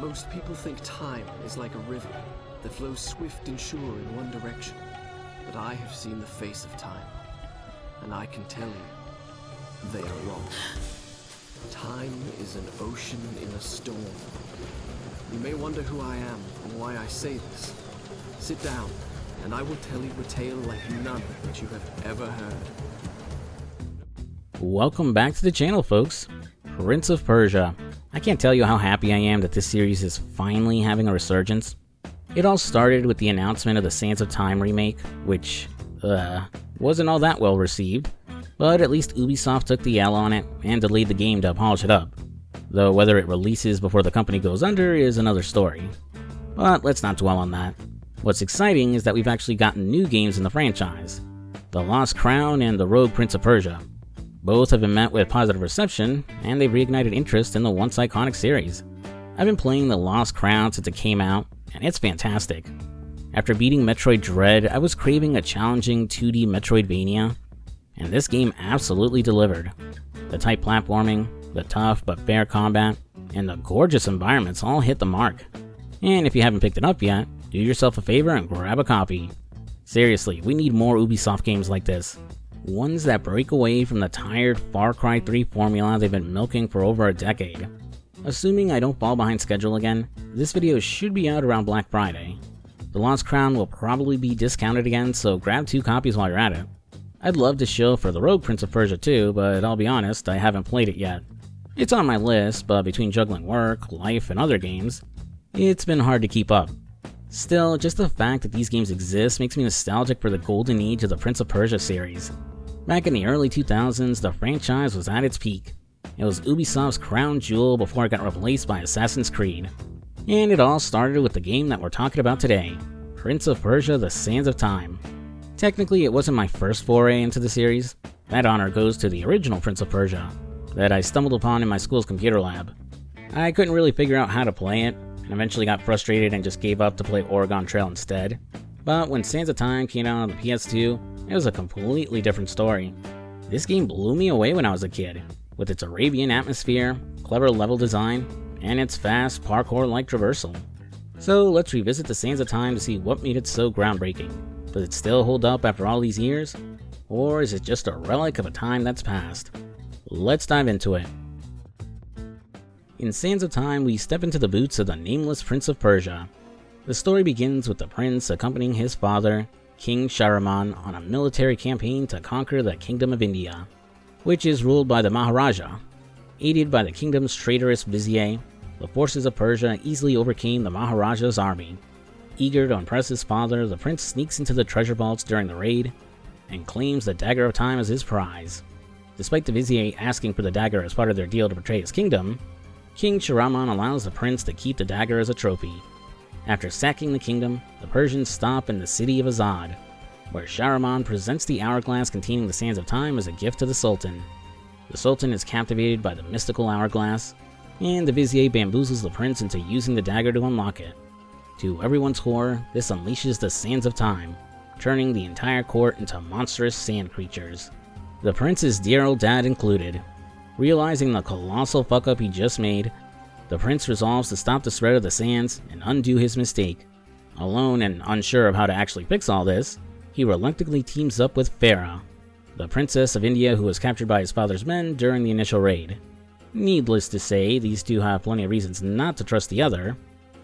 Most people think time is like a river that flows swift and sure in one direction. But I have seen the face of time, and I can tell you, they are wrong. Time is an ocean in a storm. You may wonder who I am and why I say this. Sit down, and I will tell you a tale like none that you have ever heard. Welcome back to the channel, folks. Prince of Persia. I can't tell you how happy I am that this series is finally having a resurgence. It all started with the announcement of the Sands of Time remake, which, wasn't all that well received, but at least Ubisoft took the L on it and delayed the game to polish it up. Though whether it releases before the company goes under is another story. But let's not dwell on that. What's exciting is that we've actually gotten new games in the franchise. The Lost Crown and the Rogue Prince of Persia. Both have been met with positive reception, and they've reignited interest in the once iconic series. I've been playing The Lost Crown since it came out, and it's fantastic. After beating Metroid Dread, I was craving a challenging 2D Metroidvania, and this game absolutely delivered. The tight platforming, the tough but fair combat, and the gorgeous environments all hit the mark. And if you haven't picked it up yet, do yourself a favor and grab a copy. Seriously, we need more Ubisoft games like this. Ones that break away from the tired Far Cry 3 formula they've been milking for over a decade. Assuming I don't fall behind schedule again, this video should be out around Black Friday. The Lost Crown will probably be discounted again, so grab 2 copies while you're at it. I'd love to shill for the Rogue Prince of Persia too, but I'll be honest, I haven't played it yet. It's on my list, but between juggling work, life, and other games, it's been hard to keep up. Still, just the fact that these games exist makes me nostalgic for the golden age of the Prince of Persia series. Back in the early 2000s, the franchise was at its peak. It was Ubisoft's crown jewel before it got replaced by Assassin's Creed. And it all started with the game that we're talking about today, Prince of Persia: The Sands of Time. Technically, it wasn't my first foray into the series. That honor goes to the original Prince of Persia, that I stumbled upon in my school's computer lab. I couldn't really figure out how to play it, and eventually got frustrated and just gave up to play Oregon Trail instead. But when Sands of Time came out on the PS2, it was a completely different story. This game blew me away when I was a kid, with its Arabian atmosphere, clever level design, and its fast parkour-like traversal. So let's revisit the Sands of Time to see what made it so groundbreaking. Does it still hold up after all these years? Or is it just a relic of a time that's passed? Let's dive into it. In Sands of Time, we step into the boots of the nameless Prince of Persia. The story begins with the prince accompanying his father, King Shahraman, on a military campaign to conquer the Kingdom of India, which is ruled by the Maharaja. Aided by the kingdom's traitorous vizier, the forces of Persia easily overcame the Maharaja's army. Eager to impress his father, the prince sneaks into the treasure vaults during the raid, and claims the Dagger of Time as his prize. Despite the vizier asking for the dagger as part of their deal to betray his kingdom, King Shahraman allows the prince to keep the dagger as a trophy. After sacking the kingdom, the Persians stop in the city of Azad, where Shahraman presents the hourglass containing the Sands of Time as a gift to the Sultan. The Sultan is captivated by the mystical hourglass, and the vizier bamboozles the prince into using the dagger to unlock it. To everyone's horror, this unleashes the Sands of Time, turning the entire court into monstrous sand creatures, the prince's dear old dad included. Realizing the colossal fuck-up he just made, the prince resolves to stop the spread of the sands and undo his mistake. Alone and unsure of how to actually fix all this, he reluctantly teams up with Farah, the princess of India who was captured by his father's men during the initial raid. Needless to say, these two have plenty of reasons not to trust the other,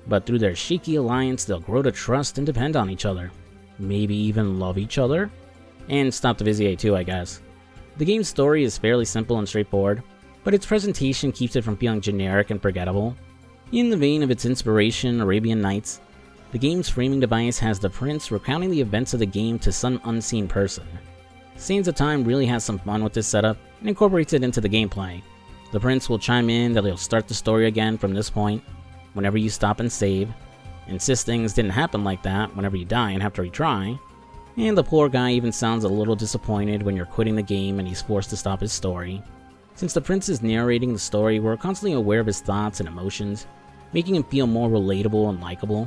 but through their shaky alliance they'll grow to trust and depend on each other. Maybe even love each other? And stop the vizier too, I guess. The game's story is fairly simple and straightforward, but its presentation keeps it from feeling generic and forgettable. In the vein of its inspiration, Arabian Nights, the game's framing device has the prince recounting the events of the game to some unseen person. Sands of Time really has some fun with this setup and incorporates it into the gameplay. The prince will chime in that he'll start the story again from this point, whenever you stop and save, insist things didn't happen like that whenever you die and have to retry, and the poor guy even sounds a little disappointed when you're quitting the game and he's forced to stop his story. Since the prince is narrating the story, we're constantly aware of his thoughts and emotions, making him feel more relatable and likable.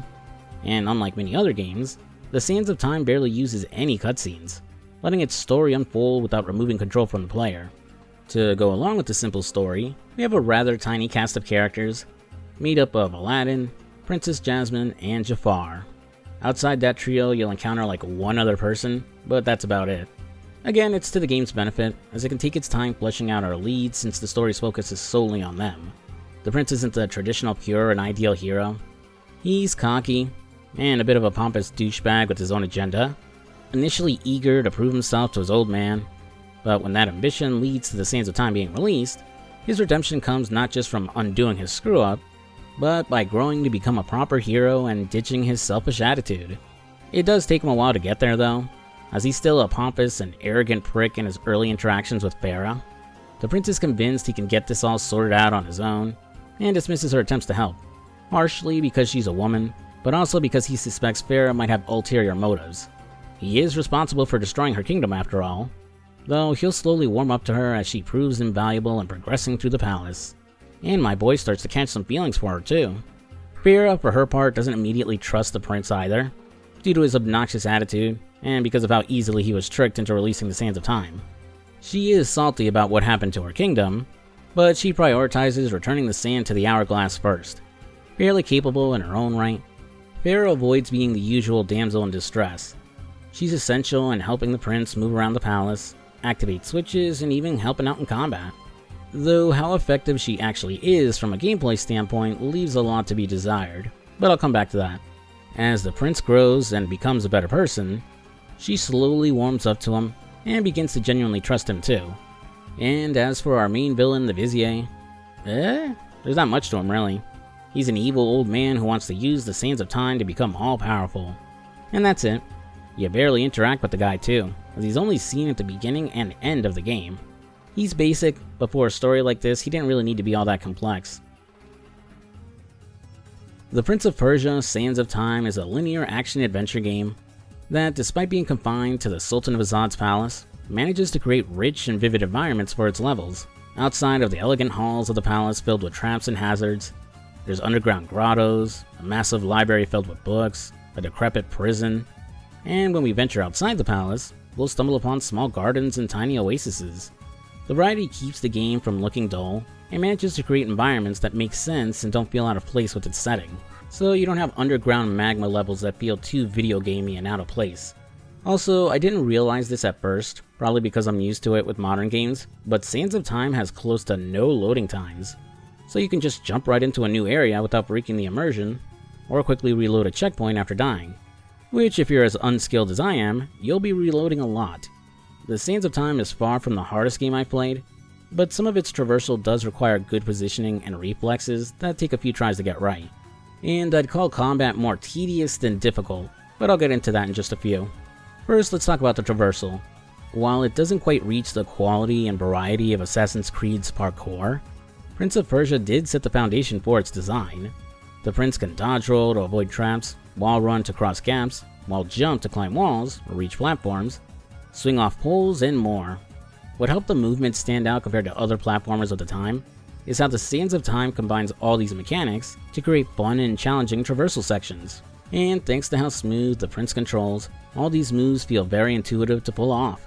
And unlike many other games, the Sands of Time barely uses any cutscenes, letting its story unfold without removing control from the player. To go along with the simple story, we have a rather tiny cast of characters. made up of Aladdin, Princess Jasmine, and Jafar. Outside that trio, you'll encounter like one other person, but that's about it. Again, it's to the game's benefit, as it can take its time fleshing out our leads since the story's focus is solely on them. The prince isn't the traditional pure and ideal hero. He's cocky, and a bit of a pompous douchebag with his own agenda, initially eager to prove himself to his old man, but when that ambition leads to the Sands of Time being released, his redemption comes not just from undoing his screw-up, but by growing to become a proper hero and ditching his selfish attitude. It does take him a while to get there though, as he's still a pompous and arrogant prick in his early interactions with Farah. The prince is convinced he can get this all sorted out on his own, and dismisses her attempts to help, partially because she's a woman, but also because he suspects Farah might have ulterior motives. He is responsible for destroying her kingdom after all, though he'll slowly warm up to her as she proves invaluable and progressing through the palace. And my boy starts to catch some feelings for her too. Farah, for her part, doesn't immediately trust the prince either, due to his obnoxious attitude, and because of how easily he was tricked into releasing the Sands of Time. She is salty about what happened to her kingdom, but she prioritizes returning the sand to the hourglass first. Fairly capable in her own right, Farah avoids being the usual damsel in distress. She's essential in helping the prince move around the palace, activate switches, and even helping out in combat. Though how effective she actually is from a gameplay standpoint leaves a lot to be desired, but I'll come back to that. As the prince grows and becomes a better person, she slowly warms up to him and begins to genuinely trust him too. And as for our main villain, the Vizier, there's not much to him really. He's an evil old man who wants to use the Sands of Time to become all-powerful. And that's it. You barely interact with the guy too, as he's only seen at the beginning and end of the game. He's basic, but for a story like this, he didn't really need to be all that complex. The Prince of Persia: Sands of Time is a linear action-adventure game that, despite being confined to the Sultan of Azad's palace, manages to create rich and vivid environments for its levels. Outside of the elegant halls of the palace filled with traps and hazards, there's underground grottos, a massive library filled with books, a decrepit prison, and when we venture outside the palace, we'll stumble upon small gardens and tiny oases. The variety keeps the game from looking dull, and manages to create environments that make sense and don't feel out of place with its setting, so you don't have underground magma levels that feel too video gamey and out of place. Also, I didn't realize this at first, probably because I'm used to it with modern games, but Sands of Time has close to no loading times, so you can just jump right into a new area without breaking the immersion, or quickly reload a checkpoint after dying. Which, if you're as unskilled as I am, you'll be reloading a lot. The Sands of Time is far from the hardest game I've played, but some of its traversal does require good positioning and reflexes that take a few tries to get right. And I'd call combat more tedious than difficult, but I'll get into that in just a few. First, let's talk about the traversal. While it doesn't quite reach the quality and variety of Assassin's Creed's parkour, Prince of Persia did set the foundation for its design. The prince can dodge roll to avoid traps, wall run to cross gaps, wall jump to climb walls or reach platforms, swing off poles, and more. What helped the movement stand out compared to other platformers of the time is how the Sands of Time combines all these mechanics to create fun and challenging traversal sections. And thanks to how smooth the prince controls, all these moves feel very intuitive to pull off.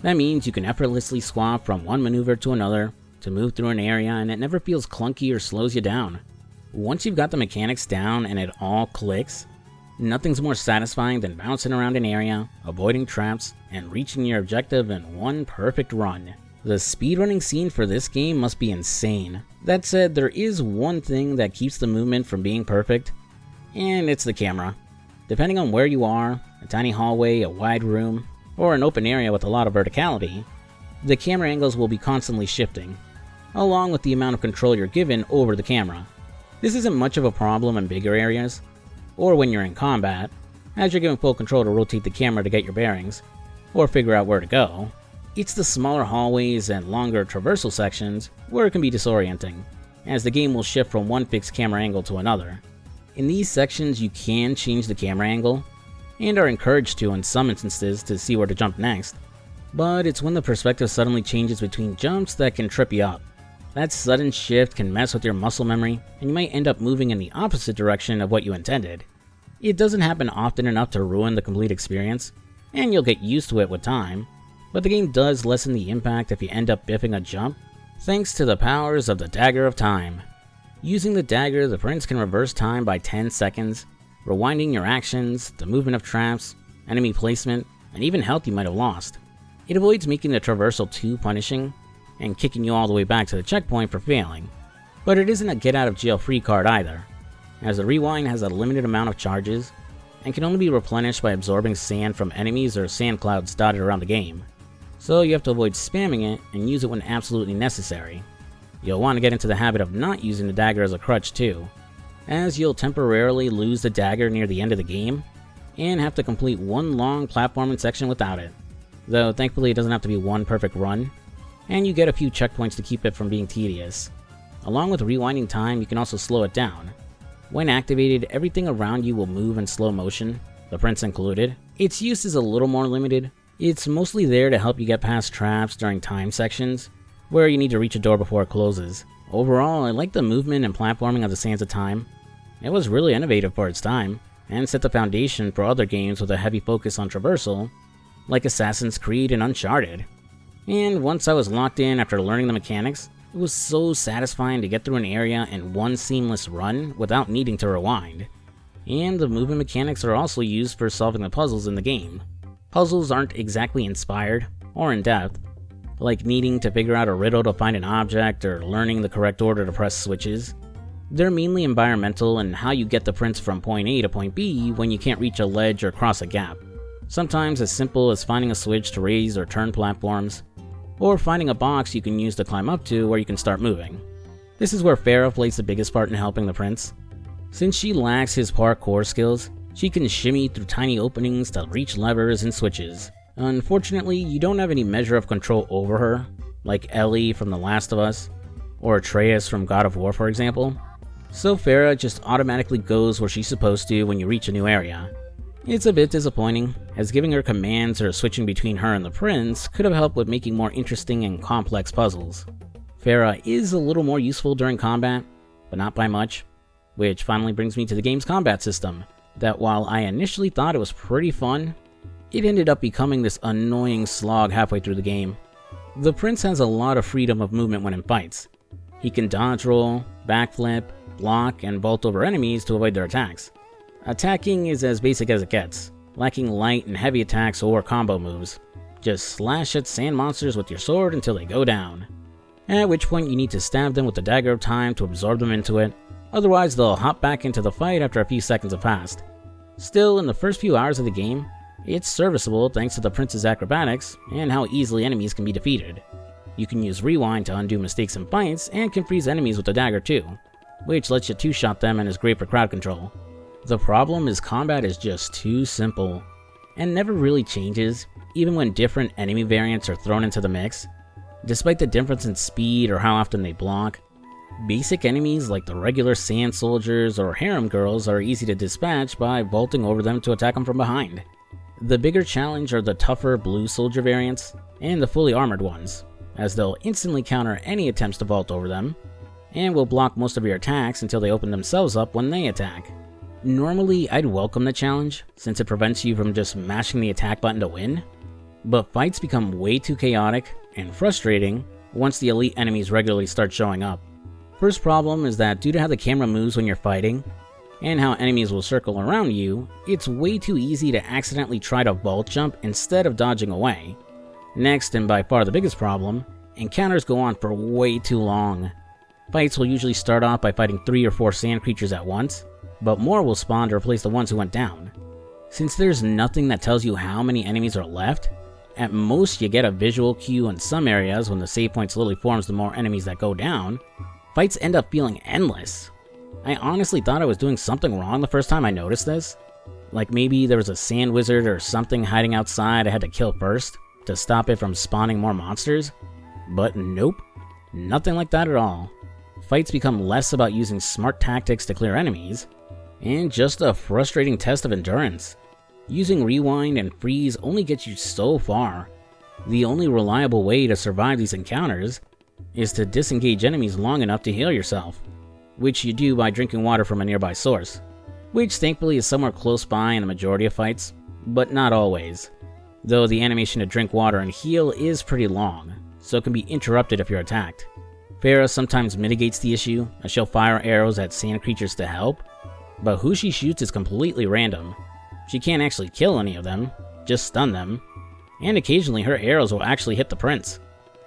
That means you can effortlessly swap from one maneuver to another to move through an area, and it never feels clunky or slows you down. Once you've got the mechanics down and it all clicks, nothing's more satisfying than bouncing around an area, avoiding traps, and reaching your objective in one perfect run. The speedrunning scene for this game must be insane. That said, there is one thing that keeps the movement from being perfect, and it's the camera. Depending on where you are, a tiny hallway, a wide room, or an open area with a lot of verticality, the camera angles will be constantly shifting, along with the amount of control you're given over the camera. This isn't much of a problem in bigger areas, or when you're in combat, as you're given full control to rotate the camera to get your bearings, or figure out where to go. It's the smaller hallways and longer traversal sections where it can be disorienting, as the game will shift from one fixed camera angle to another. In these sections you can change the camera angle, and are encouraged to in some instances to see where to jump next, but it's when the perspective suddenly changes between jumps that can trip you up. That sudden shift can mess with your muscle memory, and you might end up moving in the opposite direction of what you intended. It doesn't happen often enough to ruin the complete experience, and you'll get used to it with time, but the game does lessen the impact if you end up biffing a jump, thanks to the powers of the Dagger of Time. Using the dagger, the prince can reverse time by 10 seconds, rewinding your actions, the movement of traps, enemy placement, and even health you might have lost. It avoids making the traversal too punishing, and kicking you all the way back to the checkpoint for failing. But it isn't a get out of jail free card either, as the rewind has a limited amount of charges, and can only be replenished by absorbing sand from enemies or sand clouds dotted around the game. So you have to avoid spamming it and use it when absolutely necessary. You'll want to get into the habit of not using the dagger as a crutch too, as you'll temporarily lose the dagger near the end of the game, and have to complete one long platforming section without it. Though thankfully it doesn't have to be one perfect run, and you get a few checkpoints to keep it from being tedious. Along with rewinding time, you can also slow it down. When activated, everything around you will move in slow motion, the prince included. Its use is a little more limited. It's mostly there to help you get past traps during time sections, where you need to reach a door before it closes. Overall, I like the movement and platforming of the Sands of Time. It was really innovative for its time, and set the foundation for other games with a heavy focus on traversal, like Assassin's Creed and Uncharted. And once I was locked in after learning the mechanics, it was so satisfying to get through an area in one seamless run without needing to rewind. And the movement mechanics are also used for solving the puzzles in the game. Puzzles aren't exactly inspired or in-depth, like needing to figure out a riddle to find an object or learning the correct order to press switches. They're mainly environmental and how you get the prince from point A to point B when you can't reach a ledge or cross a gap. Sometimes as simple as finding a switch to raise or turn platforms, or finding a box you can use to climb up to where you can start moving. This is where Farah plays the biggest part in helping the prince. Since she lacks his parkour skills, she can shimmy through tiny openings to reach levers and switches. Unfortunately, you don't have any measure of control over her, like Ellie from The Last of Us, or Atreus from God of War for example. So Farah just automatically goes where she's supposed to when you reach a new area. It's a bit disappointing, as giving her commands or switching between her and the prince could have helped with making more interesting and complex puzzles. Farah is a little more useful during combat, but not by much, which finally brings me to the game's combat system, that while I initially thought it was pretty fun, it ended up becoming this annoying slog halfway through the game. The prince has a lot of freedom of movement when in fights. He can dodge roll, backflip, block, and vault over enemies to avoid their attacks. Attacking is as basic as it gets, lacking light and heavy attacks or combo moves. Just slash at sand monsters with your sword until they go down, at which point you need to stab them with the dagger of time to absorb them into it, otherwise they'll hop back into the fight after a few seconds have passed. Still, in the first few hours of the game, it's serviceable thanks to the prince's acrobatics and how easily enemies can be defeated. You can use rewind to undo mistakes in fights and can freeze enemies with the dagger too, which lets you two-shot them and is great for crowd control. The problem is combat is just too simple, and never really changes, even when different enemy variants are thrown into the mix. Despite the difference in speed or how often they block, basic enemies like the regular sand soldiers or harem girls are easy to dispatch by vaulting over them to attack them from behind. The bigger challenge are the tougher blue soldier variants, and the fully armored ones, as they'll instantly counter any attempts to vault over them, and will block most of your attacks until they open themselves up when they attack. Normally, I'd welcome the challenge, since it prevents you from just mashing the attack button to win, but fights become way too chaotic and frustrating once the elite enemies regularly start showing up. First problem is that due to how the camera moves when you're fighting, and how enemies will circle around you, it's way too easy to accidentally try to vault jump instead of dodging away. Next, and by far the biggest problem, encounters go on for way too long. Fights will usually start off by fighting 3 or 4 sand creatures at once, but more will spawn to replace the ones who went down. Since there's nothing that tells you how many enemies are left, at most you get a visual cue in some areas when the save point slowly forms the more enemies that go down. Fights end up feeling endless. I honestly thought I was doing something wrong the first time I noticed this. Like maybe there was a sand wizard or something hiding outside I had to kill first to stop it from spawning more monsters. But nope, nothing like that at all. Fights become less about using smart tactics to clear enemies, and just a frustrating test of endurance. Using rewind and freeze only gets you so far. The only reliable way to survive these encounters is to disengage enemies long enough to heal yourself, which you do by drinking water from a nearby source, which thankfully is somewhere close by in the majority of fights, but not always. Though the animation to drink water and heal is pretty long, so it can be interrupted if you're attacked. Farah sometimes mitigates the issue, as she'll fire arrows at sand creatures to help, but who she shoots is completely random. She can't actually kill any of them, just stun them, and occasionally her arrows will actually hit the prince.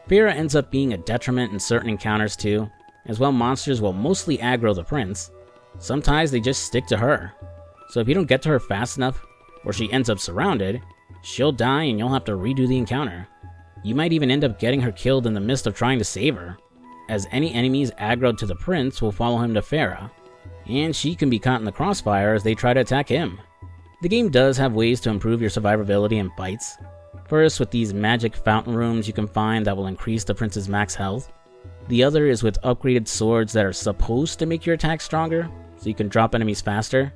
Farah ends up being a detriment in certain encounters too, as well monsters will mostly aggro the prince. Sometimes they just stick to her, so if you don't get to her fast enough, or she ends up surrounded, she'll die and you'll have to redo the encounter. You might even end up getting her killed in the midst of trying to save her, as any enemies aggroed to the prince will follow him to Farah, and she can be caught in the crossfire as they try to attack him. The game does have ways to improve your survivability in fights. First, with these magic fountain rooms you can find that will increase the prince's max health. The other is with upgraded swords that are supposed to make your attack stronger, so you can drop enemies faster.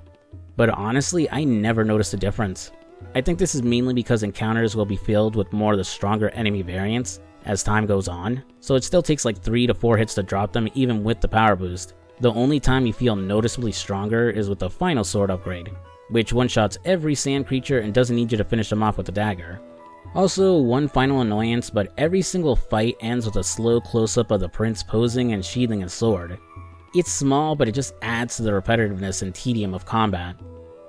But honestly, I never noticed a difference. I think this is mainly because encounters will be filled with more of the stronger enemy variants as time goes on, so it still takes like 3 to 4 hits to drop them even with the power boost. The only time you feel noticeably stronger is with the final sword upgrade, which one-shots every sand creature and doesn't need you to finish them off with a dagger. Also, one final annoyance, but every single fight ends with a slow close-up of the prince posing and sheathing his sword. It's small, but it just adds to the repetitiveness and tedium of combat.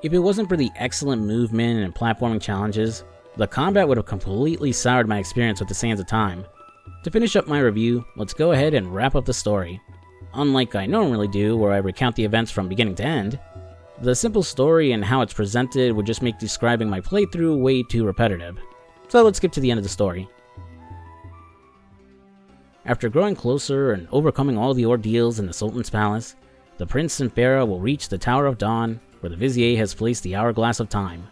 If it wasn't for the excellent movement and platforming challenges, the combat would have completely soured my experience with the Sands of Time. To finish up my review, let's go ahead and wrap up the story. Unlike I normally do, where I recount the events from beginning to end, the simple story and how it's presented would just make describing my playthrough way too repetitive. So let's skip to the end of the story. After growing closer and overcoming all the ordeals in the Sultan's palace, the prince and Farah will reach the Tower of Dawn, where the Vizier has placed the Hourglass of Time.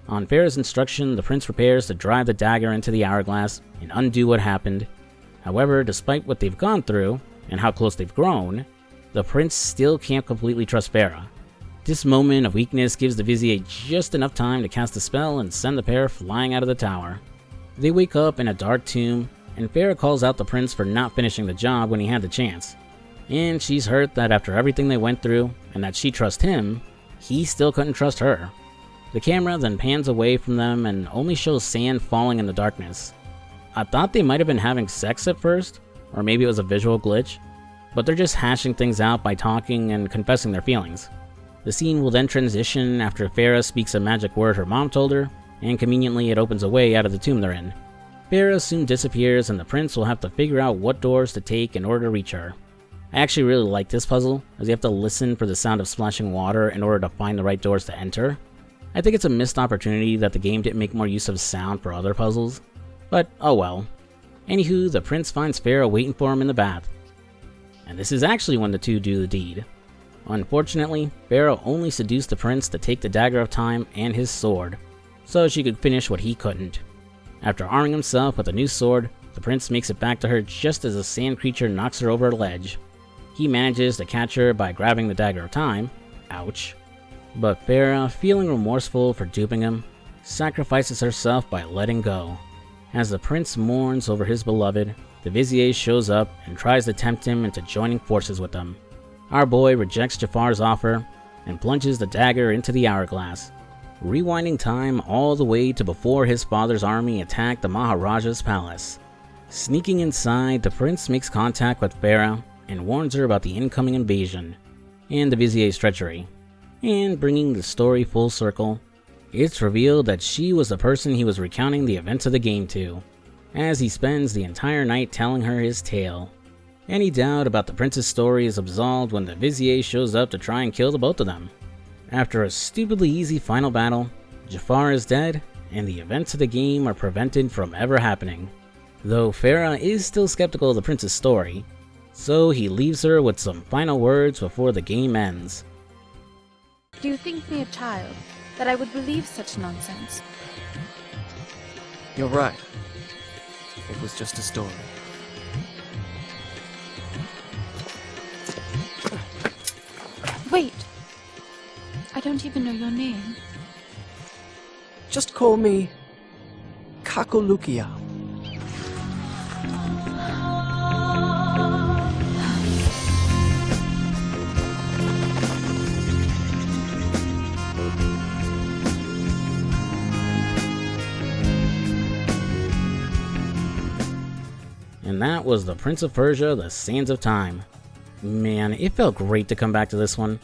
On Farah's instruction, the prince prepares to drive the dagger into the hourglass and undo what happened. However, despite what they've gone through, and how close they've grown, the prince still can't completely trust Farah. This moment of weakness gives the Vizier just enough time to cast a spell and send the pair flying out of the tower. They wake up in a dark tomb, and Farah calls out the prince for not finishing the job when he had the chance. And she's hurt that after everything they went through, and that she trusts him, he still couldn't trust her. The camera then pans away from them and only shows sand falling in the darkness. I thought they might have been having sex at first, or maybe it was a visual glitch, but they're just hashing things out by talking and confessing their feelings. The scene will then transition after Farah speaks a magic word her mom told her, and conveniently it opens a way out of the tomb they're in. Farah soon disappears and the prince will have to figure out what doors to take in order to reach her. I actually really like this puzzle, as you have to listen for the sound of splashing water in order to find the right doors to enter. I think it's a missed opportunity that the game didn't make more use of sound for other puzzles, but oh well. Anywho, the prince finds Farah waiting for him in the bath. And this is actually when the two do the deed. Unfortunately, Farah only seduced the prince to take the Dagger of Time and his sword, so she could finish what he couldn't. After arming himself with a new sword, the prince makes it back to her just as a sand creature knocks her over a ledge. He manages to catch her by grabbing the Dagger of Time, ouch, but Farah, feeling remorseful for duping him, sacrifices herself by letting go. As the prince mourns over his beloved, the Vizier shows up and tries to tempt him into joining forces with them. Our boy rejects Jafar's offer and plunges the dagger into the hourglass, rewinding time all the way to before his father's army attacked the Maharaja's palace. Sneaking inside, the prince makes contact with Farah and warns her about the incoming invasion and the Vizier's treachery. And bringing the story full circle, it's revealed that she was the person he was recounting the events of the game to, as he spends the entire night telling her his tale. Any doubt about the prince's story is absolved when the Vizier shows up to try and kill the both of them. After a stupidly easy final battle, Jafar is dead, and the events of the game are prevented from ever happening. Though Farah is still skeptical of the prince's story, so he leaves her with some final words before the game ends. Do you think me a child, that I would believe such nonsense? You're right. It was just a story. Wait! I don't even know your name. Just call me Kakolukia. And that was The Prince of Persia: The Sands of Time. Man, it felt great to come back to this one.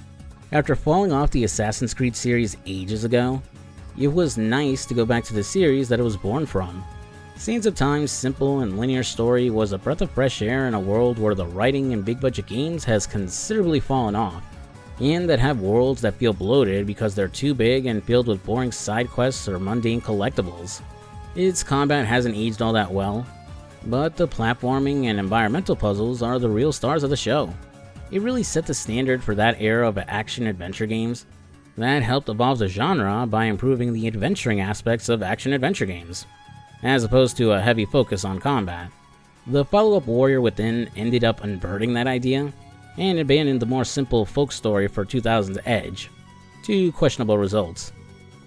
After falling off the Assassin's Creed series ages ago, it was nice to go back to the series that it was born from. Sands of Time's simple and linear story was a breath of fresh air in a world where the writing in big budget games has considerably fallen off, and that have worlds that feel bloated because they're too big and filled with boring side quests or mundane collectibles. Its combat hasn't aged all that well, but the platforming and environmental puzzles are the real stars of the show. It really set the standard for that era of action-adventure games that helped evolve the genre by improving the adventuring aspects of action-adventure games, as opposed to a heavy focus on combat. The follow-up Warrior Within ended up inverting that idea, and abandoned the more simple folk story for 2000's Edge, to questionable results.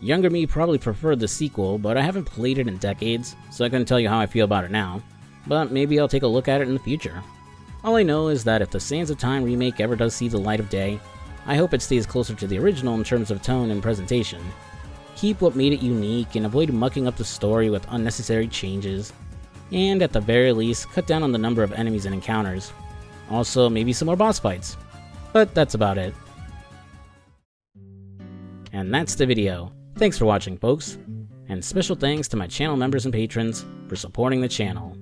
Younger me probably preferred the sequel, but I haven't played it in decades, so I couldn't tell you how I feel about it now, but maybe I'll take a look at it in the future. All I know is that if the Sands of Time remake ever does see the light of day, I hope it stays closer to the original in terms of tone and presentation. Keep what made it unique and avoid mucking up the story with unnecessary changes, and at the very least, cut down on the number of enemies and encounters. Also, maybe some more boss fights. But that's about it. And that's the video. Thanks for watching, folks. And special thanks to my channel members and patrons for supporting the channel,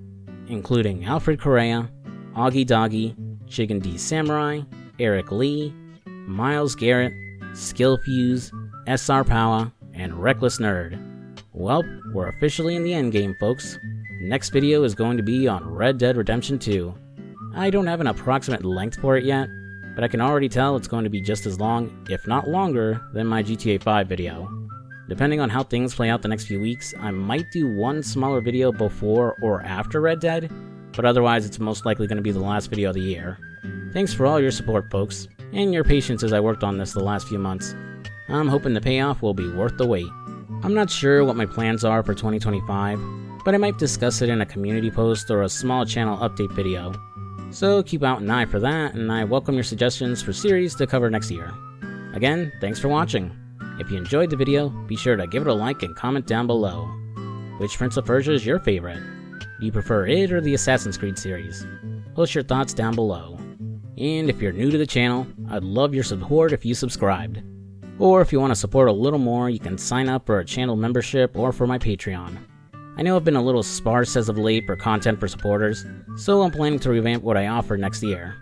including Alfred Correa, Augie Doggy, Chicken D Samurai, Eric Lee, Miles Garrett, Skillfuse, SR Powa, and Reckless Nerd. Well, we're officially in the endgame, folks. Next video is going to be on Red Dead Redemption 2. I don't have an approximate length for it yet, but I can already tell it's going to be just as long, if not longer, than my GTA 5 video. Depending on how things play out the next few weeks, I might do one smaller video before or after Red Dead, but otherwise it's most likely going to be the last video of the year. Thanks for all your support, folks, and your patience as I worked on this the last few months. I'm hoping the payoff will be worth the wait. I'm not sure what my plans are for 2025, but I might discuss it in a community post or a small channel update video. So keep out an eye for that, and I welcome your suggestions for series to cover next year. Again, thanks for watching. If you enjoyed the video, be sure to give it a like and comment down below. Which Prince of Persia is your favorite? Do you prefer it or the Assassin's Creed series? Post your thoughts down below. And if you're new to the channel, I'd love your support if you subscribed. Or if you want to support a little more, you can sign up for a channel membership or for my Patreon. I know I've been a little sparse as of late for content for supporters, so I'm planning to revamp what I offer next year.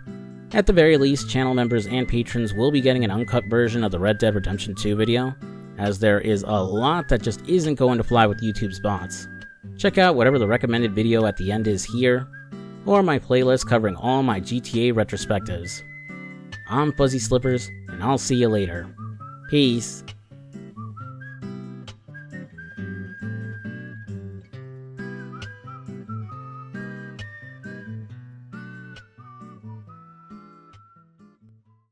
At the very least, channel members and patrons will be getting an uncut version of the Red Dead Redemption 2 video, as there is a lot that just isn't going to fly with YouTube's bots. Check out whatever the recommended video at the end is here, or my playlist covering all my GTA retrospectives. I'm FuzzySlippers, and I'll see you later. Peace.